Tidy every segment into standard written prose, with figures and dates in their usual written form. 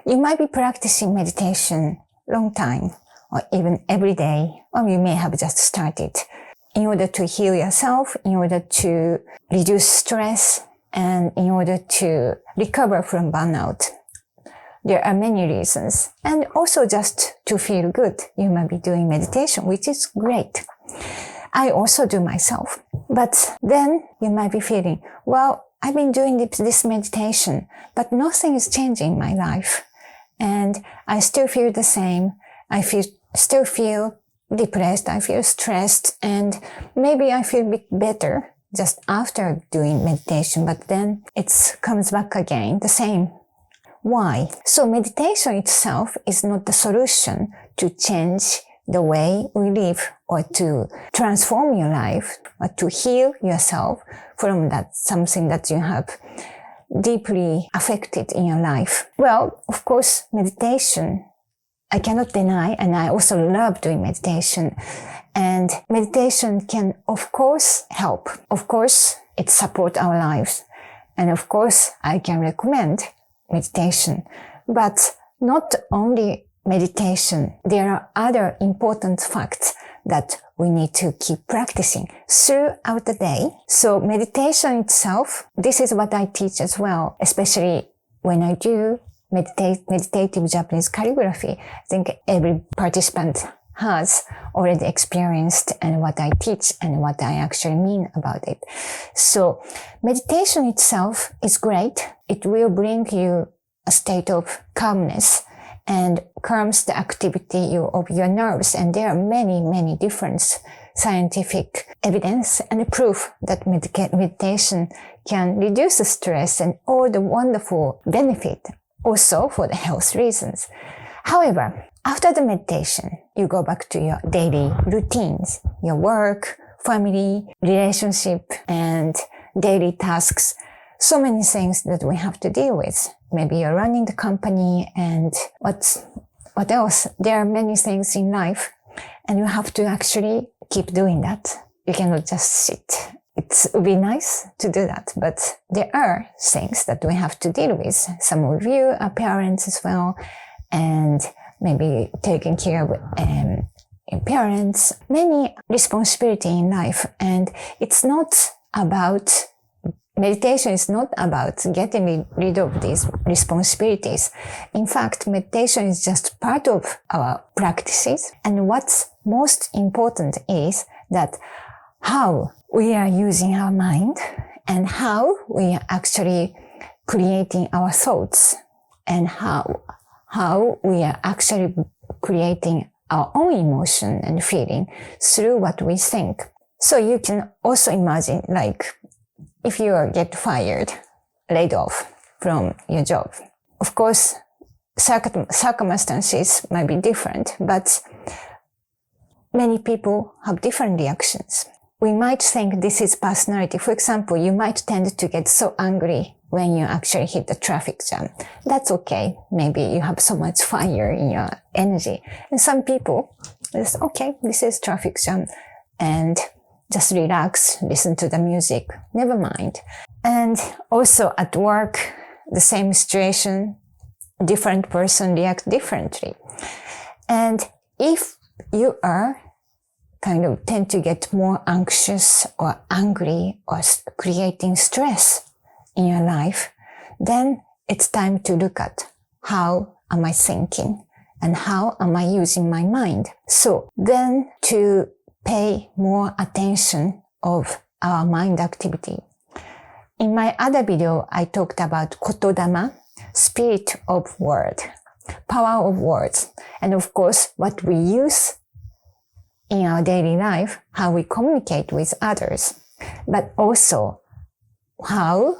You might be practicing meditation long time, or even every day, or you may have just started in order to heal yourself, in order to reduce stress, and in order to recover from burnout. There are many reasons. And also just to feel good, you might be doing meditation, which is great. I also do myself. But then you might be feeling, well, I've been doing this meditation, but nothing is changing in my life. And I still feel the same. I still feel depressed. I feel stressed. And maybe I feel a bit better just after doing meditation, but then it comes back again, the same. Why? So meditation itself is not the solution to change the way we live or to transform your life or to heal yourself from that something that you have deeply affected in your life. Well, of course, meditation, I cannot deny, and I also love doing meditation. And meditation can, of course, help. Of course, it supports our lives. And of course, I can recommend meditation. But not only meditation. There are other important facts that we need to keep practicing throughout the day. So meditation itself, this is what I teach as well, especially when I do meditative Japanese calligraphy. I think every participant has already experienced and what I teach and what I actually mean about it. So meditation itself is great. It will bring you a state of calmness and calms the activity of your nerves. And there are many, many different scientific evidence and proof that meditation can reduce the stress and all the wonderful benefit also for the health reasons. However, after the meditation, you go back to your daily routines, your work, family, relationship, and daily tasks. So many things that we have to deal with. Maybe you're running the company and what else? There are many things in life and you have to actually keep doing that. You cannot just sit. It would be nice to do that, but there are things that we have to deal with. Some of you are parents as well, and maybe taking care of parents, many responsibility in life. And it's not about, meditation is not about getting rid of these responsibilities. In fact, meditation is just part of our practices. And what's most important is that how we are using our mind and how we are actually creating our thoughts and how we are actually creating our own emotion and feeling through what we think. So you can also imagine, like, if you get fired, laid off from your job. Of course, circumstances might be different, but many people have different reactions. We might think this is personality. For example, you might tend to get so angry when you actually hit the traffic jam. That's okay. Maybe you have so much fire in your energy. And some people, it's okay, this is traffic jam. And just relax, listen to the music, never mind. And also at work, the same situation, different person react differently. And if you are tend to get more anxious or angry or creating stress in your life, then it's time to look at how am I thinking and how am I using my mind. So then to pay more attention of our mind activity. In my other video, I talked about kotodama, spirit of word, power of words, and of course, what we use in our daily life, how we communicate with others, but also how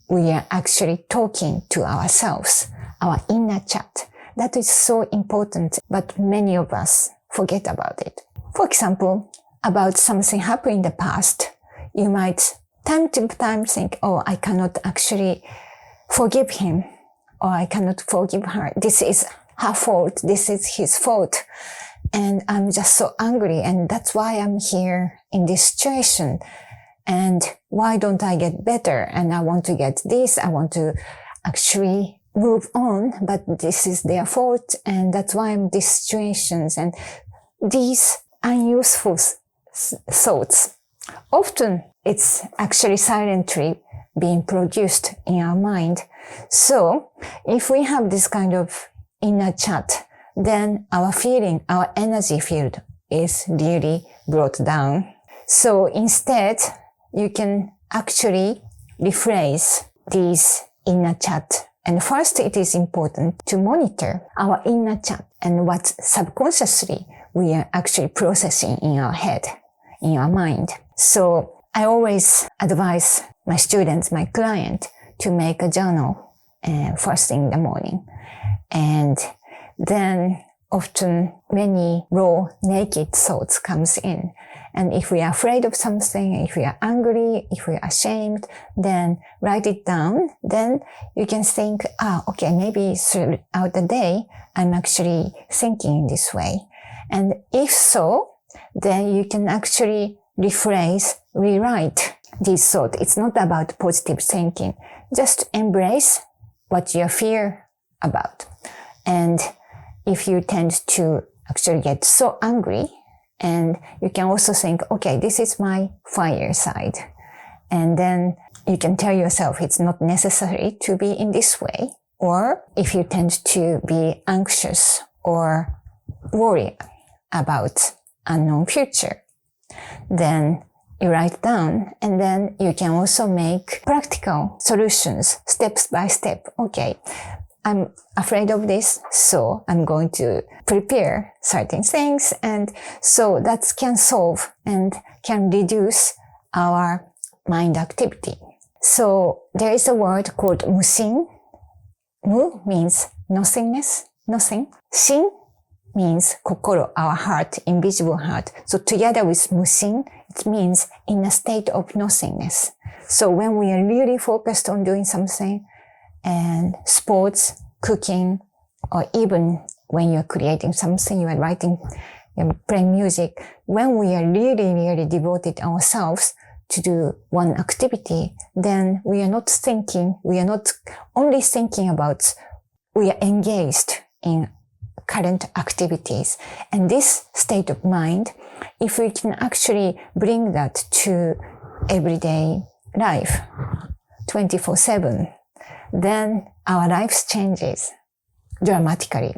we are actually talking to ourselves, our inner chat. That is so important, but many of us forget about it. For example, about something happened in the past, you might time to time think, oh, I cannot actually forgive him, or I cannot forgive her. This is her fault. This is his fault. And I'm just so angry. And that's why I'm here in this situation. And why don't I get better? And I want to get this. I want to actually move on, but this is their fault, and that's why I'm these situations, and these unuseful thoughts. Often it's actually silently being produced in our mind. So if we have this kind of inner chat, then our feeling, our energy field is really brought down. So instead, you can actually rephrase these inner chat. And first, it is important to monitor our inner chat and what subconsciously we are actually processing in our head, in our mind. So I always advise my students, my client, to make a journal first thing in the morning. And then often many raw, naked thoughts comes in. And if we are afraid of something, if we are angry, if we are ashamed, then write it down. Then you can think, okay, maybe throughout the day, I'm actually thinking in this way. And if so, then you can actually rephrase, rewrite these thoughts. It's not about positive thinking. Just embrace what you fear about. And if you tend to actually get so angry, and you can also think, okay, this is my fire side. And then you can tell yourself it's not necessary to be in this way. Or if you tend to be anxious or worry about unknown future, then you write down, and then you can also make practical solutions steps by step. Okay, I'm afraid of this, so I'm going to prepare certain things, and so that can solve and can reduce our mind activity. So there is a word called mushin. Mu means nothingness, nothing. Shin means kokoro, our heart, invisible heart. So together with mushin, it means in a state of nothingness. So when we are really focused on doing something, and sports, cooking, or even when you're creating something, you are writing, you're playing music, when we are really, really devoted ourselves to do one activity, then we are not thinking, we are not only thinking about, we are engaged in current activities. And this state of mind, if we can actually bring that to everyday life, 24/7, then our lives changes dramatically.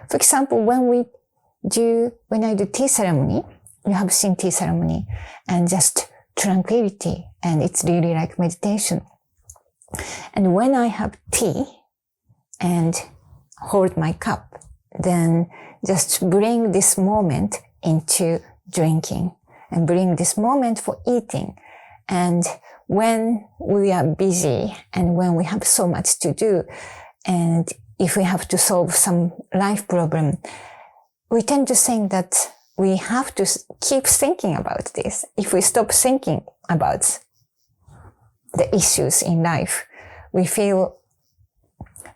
For example, when I do tea ceremony, you have seen tea ceremony, and just tranquility, and it's really like meditation. And when I have tea and hold my cup, then just bring this moment into drinking, and bring this moment for eating. And when we are busy and when we have so much to do, and if we have to solve some life problem, we tend to think that we have to keep thinking about this. If we stop thinking about the issues in life, we feel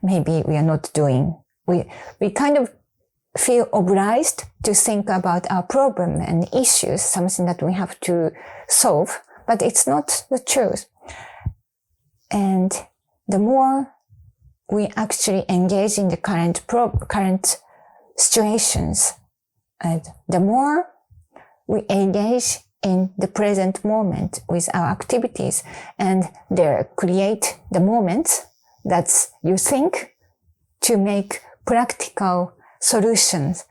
maybe we are not doing, we kind of feel obliged to think about our problem and issues, something that we have to solve. But it's not the truth. And the more we actually engage in the current situations, and the more we engage in the present moment with our activities, and there create the moments that you think to make practical solutions,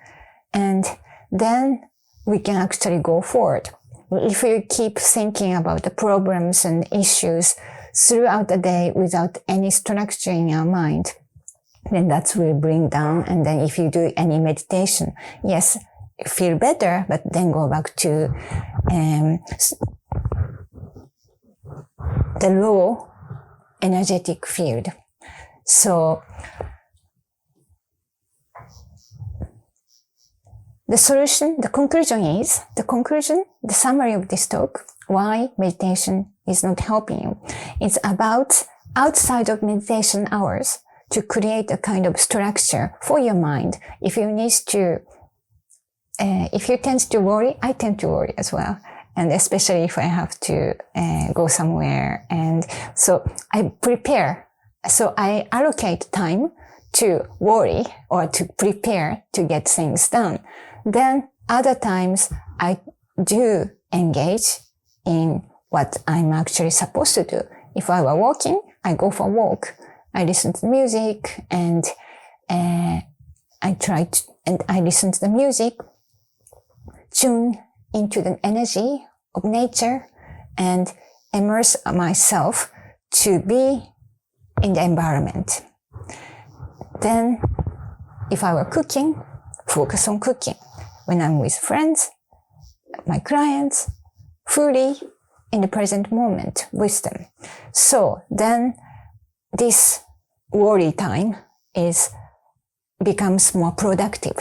and then we can actually go forward. If we keep thinking about the problems and issues throughout the day without any structure in our mind, then that will bring down. And then if you do any meditation, yes, you feel better, but then go back to the low energetic field. So the summary of this talk, why meditation is not helping you. It's about outside of meditation hours to create a kind of structure for your mind. If you tend to worry, I tend to worry as well. And especially if I have to go somewhere. And so I prepare So I allocate time to worry or to prepare to get things done. Then other times I do engage in what I'm actually supposed to do. If I were walking, I go for a walk. I listen to music and I listen to the music, tune into the energy of nature and immerse myself to be in the environment. Then, if I were cooking, focus on cooking. When I'm with friends, my clients, fully in the present moment with them. So then this worry time becomes more productive.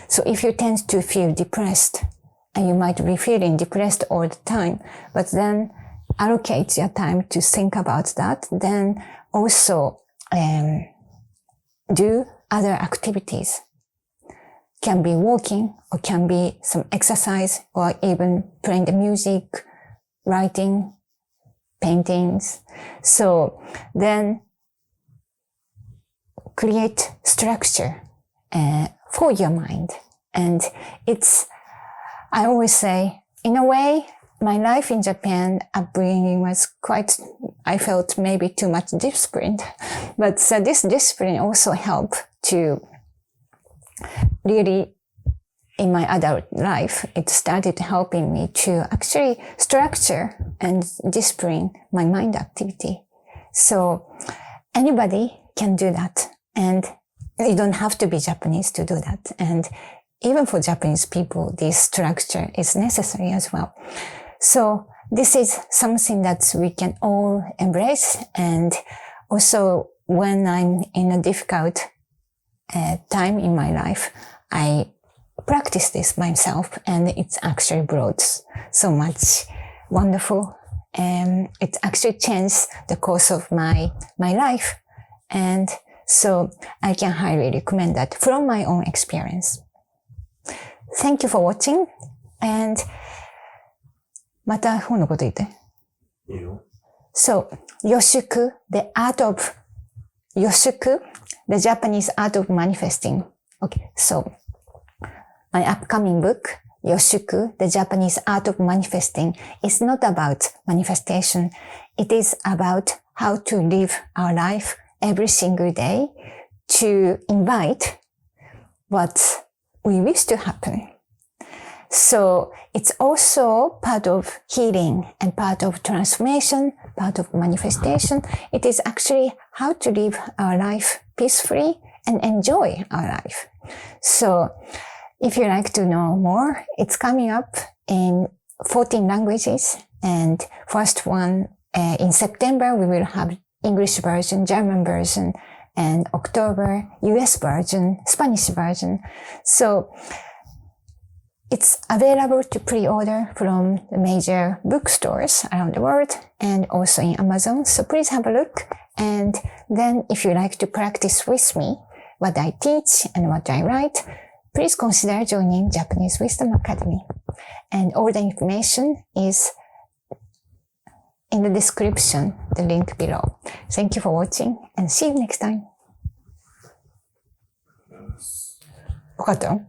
So if you tend to feel depressed, and you might be feeling depressed all the time, but then allocate your time to think about that, then also do other activities. Can be walking, or can be some exercise, or even playing the music, writing, paintings. So then create structure for your mind. And I always say, in a way, my life in Japan upbringing was I felt maybe too much disciplined. But this discipline also helped to really, in my adult life, it started helping me to actually structure and discipline my mind activity. So anybody can do that. And you don't have to be Japanese to do that. And even for Japanese people, this structure is necessary as well. So this is something that we can all embrace. And also when I'm in a difficult time in my life, I practice this myself, and it's actually brought so much wonderful. It actually changed the course of my life. And so I can highly recommend that from my own experience. Thank you for watching. And また本のこと言って。いいよ。So, YOSHUKU, the art of YOSHUKU, the Japanese art of manifesting. Okay, so my upcoming book, YOSHUKU, the Japanese art of manifesting, is not about manifestation. It is about how to live our life every single day to invite what we wish to happen. So it's also part of healing and part of transformation, part of manifestation. It is actually how to live our life peacefully and enjoy our life. So if you like to know more, it's coming up in 14 languages. And first one, in September, we will have English version, German version, and October, US version, Spanish version. So it's available to pre-order from the major bookstores around the world and also in Amazon. So please have a look. And then if you like to practice with me what I teach and what I write, please consider joining Japanese Wisdom Academy. And all the information is in the description, the link below. Thank you for watching and see you next time. よかったよ。